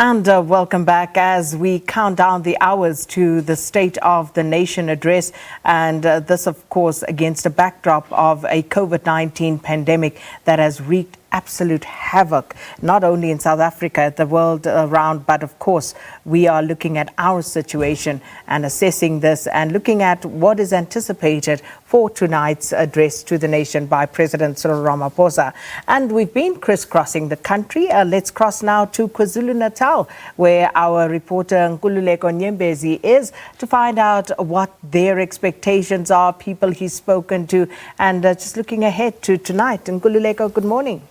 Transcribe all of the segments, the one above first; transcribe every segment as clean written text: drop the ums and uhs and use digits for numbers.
And welcome back as we count down the hours to the State of the Nation address. And this, of course, against a backdrop of a COVID-19 pandemic that has wreaked absolute havoc, not only in South Africa, the world around, but of course, we are looking at our situation and assessing this and looking at what is anticipated for tonight's address to the nation by President Cyril Ramaphosa. And we've been crisscrossing the country. Let's cross now to KwaZulu-Natal, where our reporter Nkululeko Nyembezi is to find out what their expectations are, people he's spoken to, and just looking ahead to tonight. Nkululeko, good morning.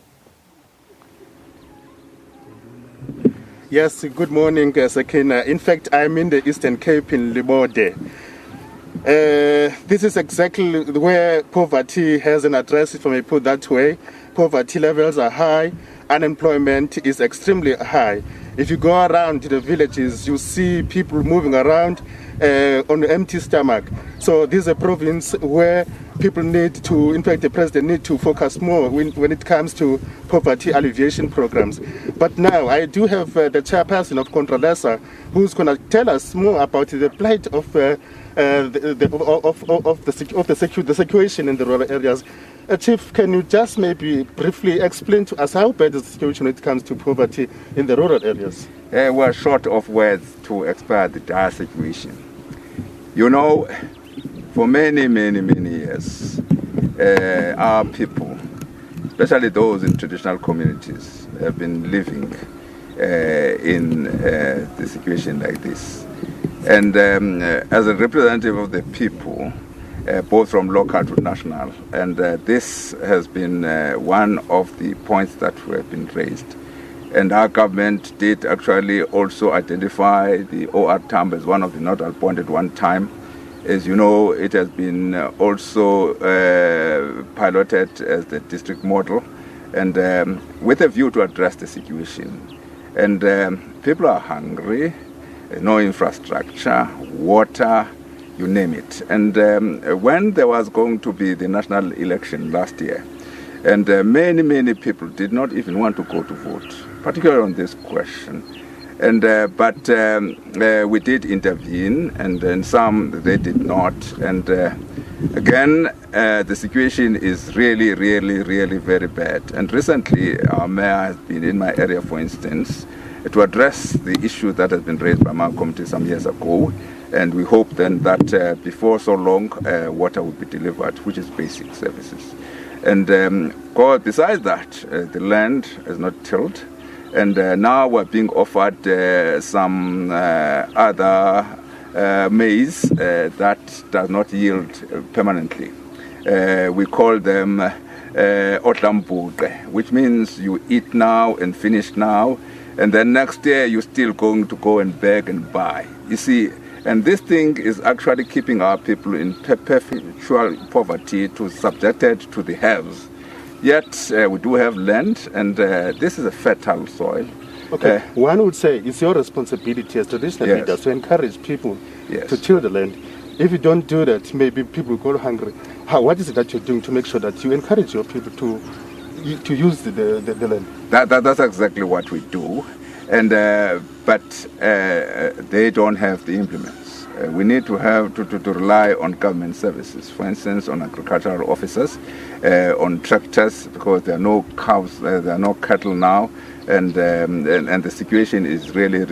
Yes, good morning, Sakina. In fact, I'm in the Eastern Cape in Limode. This is exactly where poverty has an address, if I may put that way. Poverty levels are high, unemployment is extremely high. If you go around the villages, you see people moving around on an empty stomach. So this is a province where people need to, in fact, the president need to focus more when it comes to poverty alleviation programs. But now I do have the chairperson of Contralesa, who's going to tell us more about the plight of the situation in the rural areas. Chief, can you just maybe briefly explain to us how bad is the situation when it comes to poverty in the rural areas? We're short of words to explain the dire situation. You know, for many years, our people, especially those in traditional communities, have been living in the situation like this. And as a representative of the people, both from local to national, and this has been one of the points that have been raised. And our government did actually also identify the OR term as one of the nodal points at one time. As you know, it has been also piloted as the district model, and with a view to address the situation. And people are hungry, no infrastructure, water, you name it. And when there was going to be the national election last year, and many people did not even want to go to vote, particularly on this question. And but we did intervene, and then some they did not. And again, the situation is really very bad. And recently, our mayor has been in my area, for instance, to address the issue that has been raised by my committee some years ago. And we hope then that before so long, water will be delivered, which is basic services. And besides that, the land is not tilled. And now we're being offered some other maize that does not yield permanently. We call them otlambuke, which means you eat now and finish now, and then next year you're still going to go and beg and buy. You see, and this thing is actually keeping our people in perpetual poverty, subjected to the haves. Yet we do have land, and this is a fertile soil. Okay, one would say it's your responsibility as traditional leaders to encourage people to till the land. If you don't do that, maybe people will go hungry. What is it that you're doing to make sure that you encourage your people to use the land? That's exactly what we do, and but they don't have the implements. We need to have to rely on government services, for instance, on agricultural officers, on tractors, because there are no cows, there are no cattle now, and the situation is really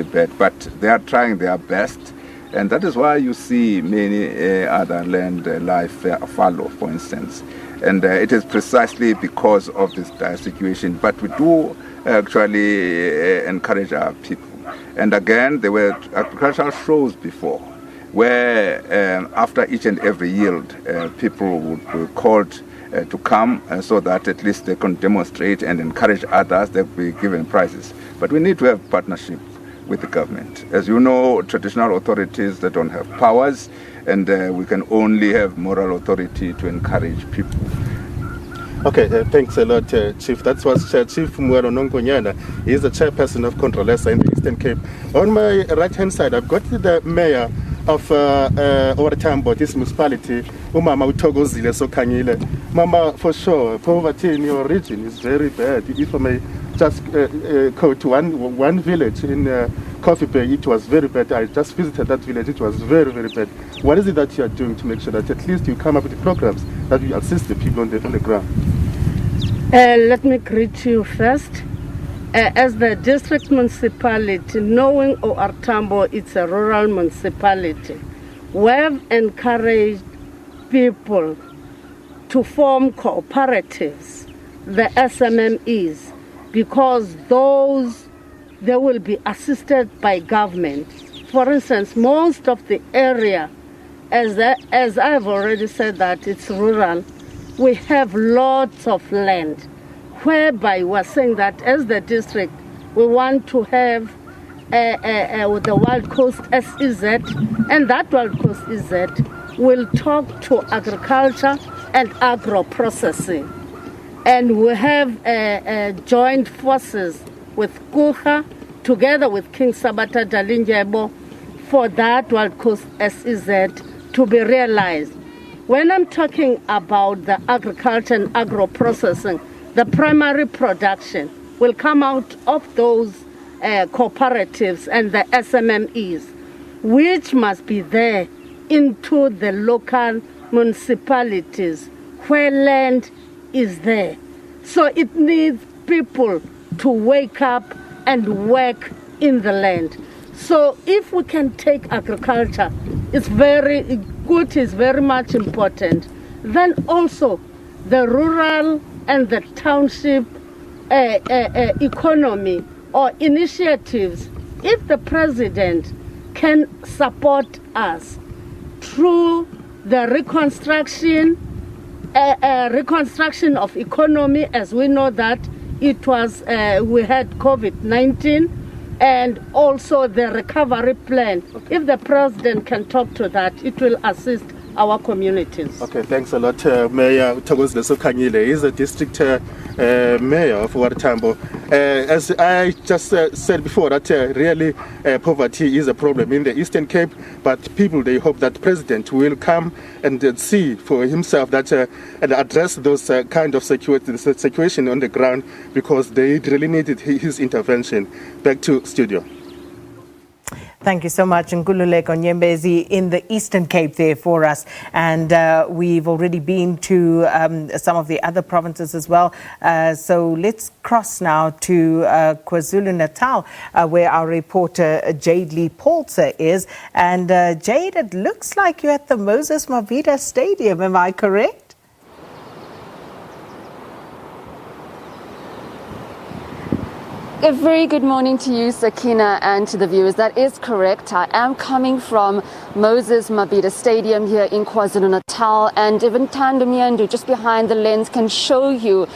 bad. But they are trying their best, and that is why you see many other land lie fallow, for instance. And it is precisely because of this dire situation. But we do actually encourage our people. And again, there were agricultural shows before, where after each and every yield, people would be called to come so that at least they can demonstrate and encourage others. They'll be given prizes. But we need to have partnership with the government. As you know, traditional authorities, they don't have powers, and we can only have moral authority to encourage people. Okay, thanks a lot, Chief. That was Chief Mwero Nongonyana. He is the chairperson of Contralesa in the Eastern Cape. On my right-hand side, I've got the mayor of Owatambo, this municipality, Umama Utogozile Sokanyile. Mama, for sure, poverty in your region is very bad. If I may just quote one village in Coffee Bay. It was very bad. I just visited that village. It was very, very bad. What is it that you are doing to make sure that at least you come up with programs that will assist the people on the ground? Let me greet you first. As the district municipality, knowing OR Tambo, it's a rural municipality, we have encouraged people to form cooperatives, the SMMEs, because they will be assisted by government. For instance, most of the area, as I've already said that it's rural, we have lots of land, whereby we're saying that as the district, we want to have the Wild Coast SEZ, and that Wild Coast SEZ will talk to agriculture and agro-processing. And we have joined forces with Kuha, together with King Sabata Dalindyebo, for that Wild Coast SEZ to be realized. When I'm talking about the agriculture and agro-processing, the primary production will come out of those cooperatives and the SMMEs, which must be there into the local municipalities where land is there. So it needs people to wake up and work in the land. So if we can take agriculture, it's very good, it's very much important. Then also the rural and the township economy or initiatives, if the president can support us through the reconstruction of economy, as we know that it was we had COVID-19, and also the recovery plan. If the president can talk to that, it will assist our communities. Okay, thanks a lot, Mayor Thokozile Sokanyile. He's a district mayor of OR Tambo. As I just said before, that really poverty is a problem in the Eastern Cape, but people, they hope that president will come and see for himself that and address those kind of situation on the ground, because they really needed his intervention. Back to studio. Thank you so much, Nkululeko Nyembezi in the Eastern Cape there for us. And we've already been to some of the other provinces as well. So let's cross now to KwaZulu-Natal, where our reporter Jade Lee Paulser is. And Jade, it looks like you're at the Moses Mabhida Stadium. Am I correct? A very good morning to you, Sakina, and to the viewers. That is correct. I am coming from Moses Mabhida Stadium here in KwaZulu-Natal, and even Tandamiandu, just behind the lens, can show you,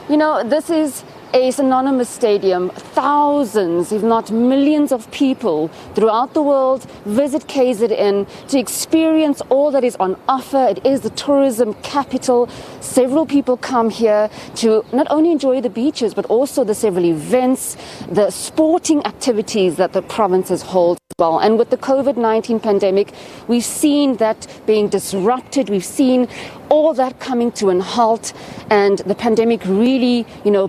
this is a synonymous stadium. Thousands, if not millions of people throughout the world visit KZN to experience all that is on offer. It is the tourism capital. Several people come here to not only enjoy the beaches, but also the several events, the sporting activities that the provinces hold. Well, and with the COVID-19 pandemic, we've seen that being disrupted. We've seen all that coming to a halt, and the pandemic really,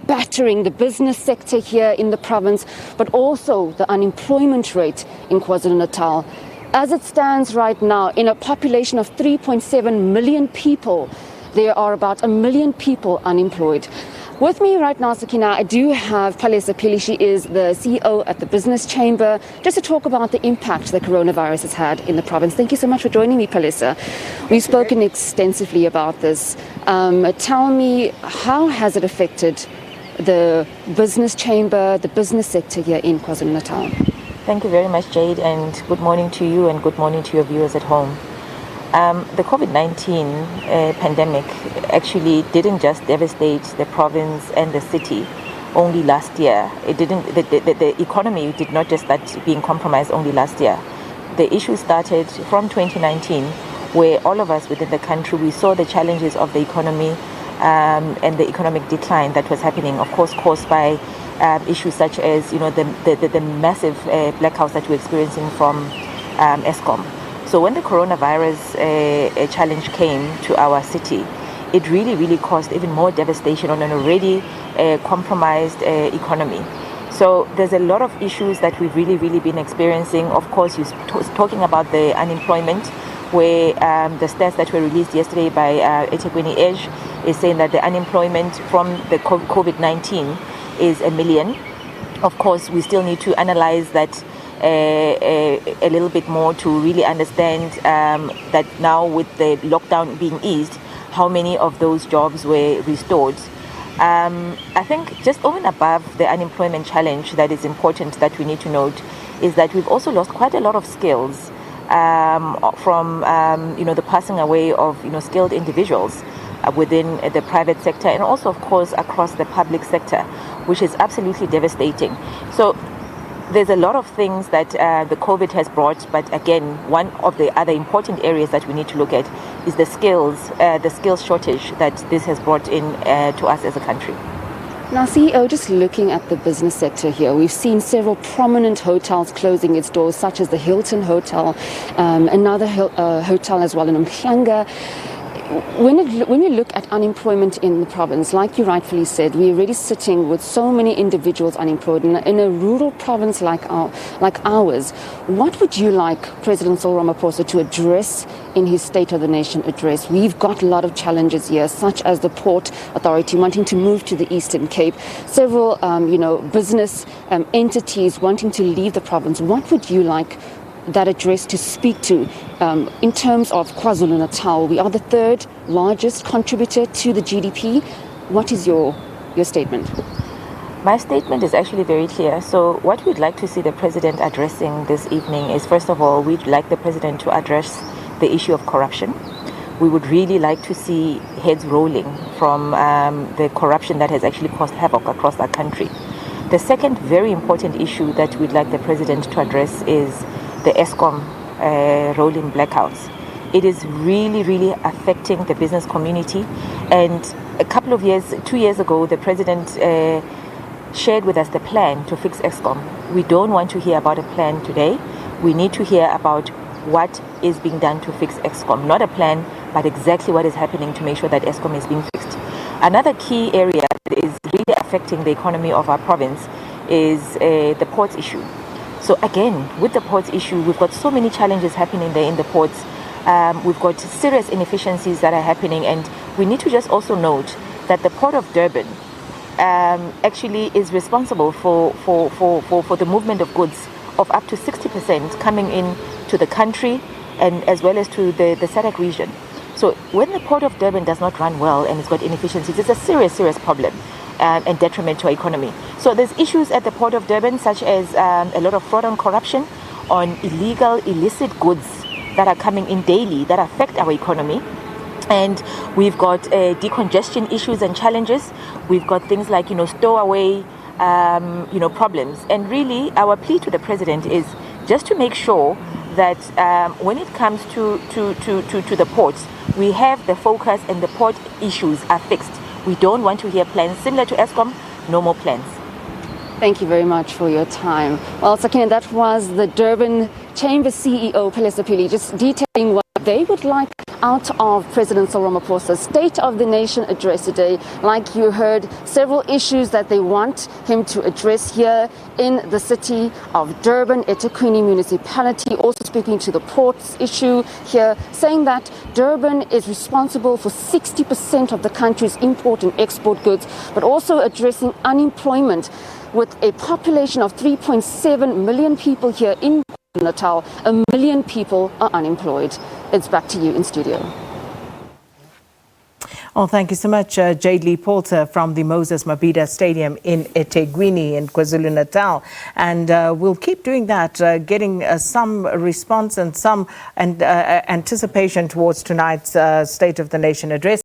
battering the business sector here in the province, but also the unemployment rate in KwaZulu-Natal. As it stands right now, in a population of 3.7 million people, there are about 1 million people unemployed. With me right now, Sakina, I do have Palesa Pili. She is the CEO at the Business Chamber, just to talk about the impact the coronavirus has had in the province. Thank you so much for joining me, Palesa. We've spoken extensively about this. Tell me, how has it affected the Business Chamber, the business sector here in KwaZulu-Natal? Thank you very much, Jade, and good morning to you and good morning to your viewers at home. The COVID-19 pandemic actually didn't just devastate the province and the city only last year. It didn't. The economy did not just start being compromised only last year. The issue started from 2019, where all of us within the country, we saw the challenges of the economy and the economic decline that was happening, of course, caused by issues such as the massive blackouts that we're experiencing from Eskom. So when the coronavirus challenge came to our city, it really caused even more devastation on an already compromised economy. So there's a lot of issues that we've really been experiencing. Of course, you're talking about the unemployment, where the stats that were released yesterday by eThekwini Edge is saying that the unemployment from the COVID-19 is 1 million. Of course, we still need to analyze that a little bit more to really understand that now with the lockdown being eased, how many of those jobs were restored. I think just over and above the unemployment challenge that is important that we need to note is that we've also lost quite a lot of skills from the passing away of skilled individuals within the private sector and also of course across the public sector, which is absolutely devastating. So there's a lot of things that the COVID has brought, but again, one of the other important areas that we need to look at is the skills shortage that this has brought in to us as a country. Now, CEO, just looking at the business sector here, we've seen several prominent hotels closing its doors, such as the Hilton Hotel, another hotel as well in Umhlanga. When you look at unemployment in the province, like you rightfully said, we're already sitting with so many individuals unemployed in a rural province like ours. What would you like President Cyril Ramaphosa to address in his State of the Nation address? We've got a lot of challenges here, such as the Port Authority wanting to move to the Eastern Cape, several business entities wanting to leave the province. What would you like that address to speak to in terms of KwaZulu-Natal? We are the third largest contributor to the GDP. What is your statement? My statement is actually very clear. So what we'd like to see the President addressing this evening is, first of all, we'd like the President to address the issue of corruption. We would really like to see heads rolling from the corruption that has actually caused havoc across our country. The second very important issue that we'd like the President to address is the Eskom rolling blackouts. It is really affecting the business community. And a couple of years, 2 years ago, the President shared with us the plan to fix Eskom. We don't want to hear about a plan today. We need to hear about what is being done to fix Eskom. Not a plan, but exactly what is happening to make sure that Eskom is being fixed. Another key area that is really affecting the economy of our province is the ports issue. So again, with the ports issue, we've got so many challenges happening there in the ports. We've got serious inefficiencies that are happening, and we need to just also note that the Port of Durban actually is responsible for the movement of goods of up to 60% coming in to the country and as well as to the SADC region. So when the Port of Durban does not run well and it's got inefficiencies, it's a serious problem and detriment to our economy. So there's issues at the Port of Durban, such as a lot of fraud and corruption on illicit goods that are coming in daily that affect our economy. And we've got decongestion issues and challenges. We've got things like, stowaway, problems. And really, our plea to the President is just to make sure that when it comes to the ports, we have the focus and the port issues are fixed. We don't want to hear plans similar to Eskom, no more plans. Thank you very much for your time. Well, Sakina, that was the Durban Chamber CEO, Pelesa Pili, just detailing what they would like out of President Cyril Ramaphosa's State of the Nation address today. Like you heard, several issues that they want him to address here in the city of Durban, eThekwini municipality, also speaking to the ports issue here, saying that Durban is responsible for 60% of the country's import and export goods, but also addressing unemployment with a population of 3.7 million people here in Natal. 1 million people are unemployed. It's back to you in studio. Well, thank you so much, Jade Lee Porter from the Moses Mabhida Stadium in eThekwini in KwaZulu-Natal. And we'll keep doing that, getting some response and some anticipation towards tonight's State of the Nation address.